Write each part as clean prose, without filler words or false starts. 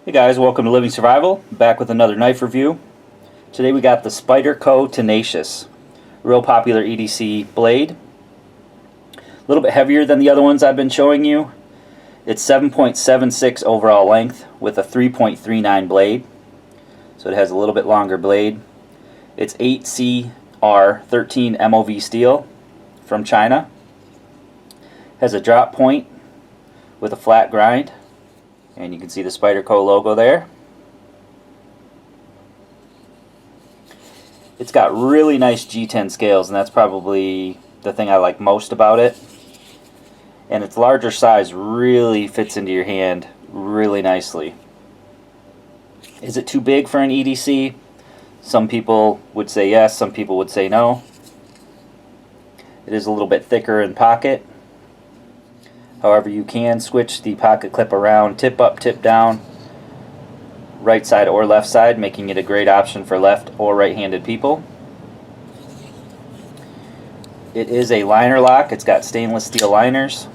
Hey guys, welcome to Living Survival. Back with another knife review. Today we got the Spyderco Tenacious. Real popular EDC blade. A little bit heavier than the other ones I've been showing you. It's 7.76 overall length with a 3.39 blade. So it has a little bit longer blade. It's 8CR13 MOV steel from China. Has a drop point with a flat grind. And you can see the Spyderco logo there. It's got really nice G10 scales, and that's probably the thing I like most about it. And its larger size really fits into your hand really nicely. Is it too big for an EDC? Some people would say yes, some people would say no. It is a little bit thicker in pocket. However, you can switch the pocket clip around, tip up, tip down, right side or left side, making it a great option for left or right-handed people. It is a liner lock. It's got stainless steel liners.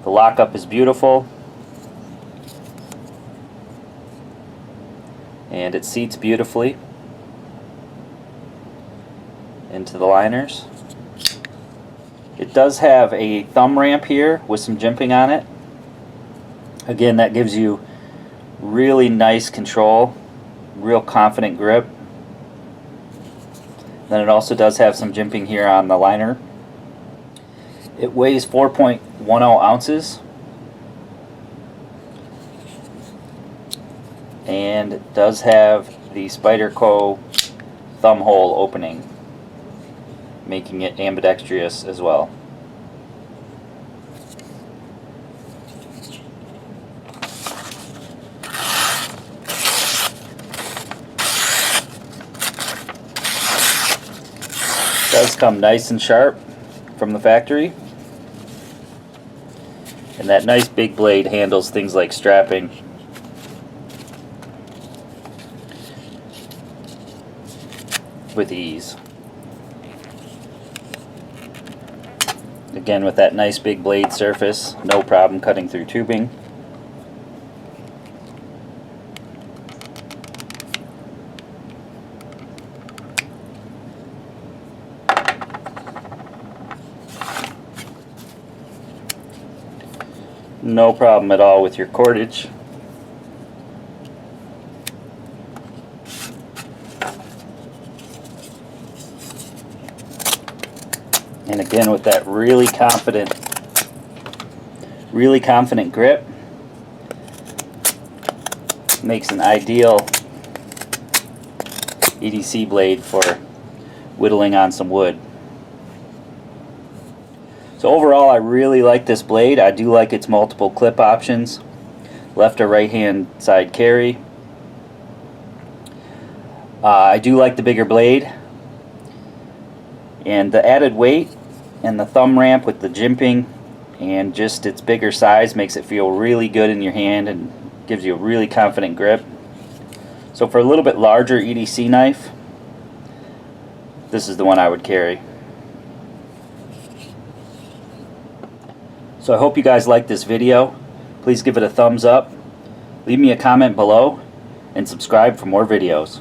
The lockup is beautiful. And it seats beautifully into the liners. It does have a thumb ramp here with some jimping on it. Again, that gives you really nice control, real confident grip. Then it also does have some jimping here on the liner. It weighs 4.10 ounces. And it does have the Spyderco thumb hole opening, making it ambidextrous as well. It does come nice and sharp from the factory. And that nice big blade handles things like strapping. With ease. Again, with that nice big blade surface, no problem cutting through tubing. No problem at all with your cordage. And again, with that really confident grip, makes an ideal EDC blade for whittling on some wood. So overall, I really like this blade. I do like its multiple clip options, left or right hand side carry. I do like the bigger blade, and the added weight and the thumb ramp with the jimping and just its bigger size makes it feel really good in your hand and gives you a really confident grip. So for a little bit larger EDC knife, this is the one I would carry. So I hope you guys liked this video. Please give it a thumbs up, leave me a comment below, and subscribe for more videos.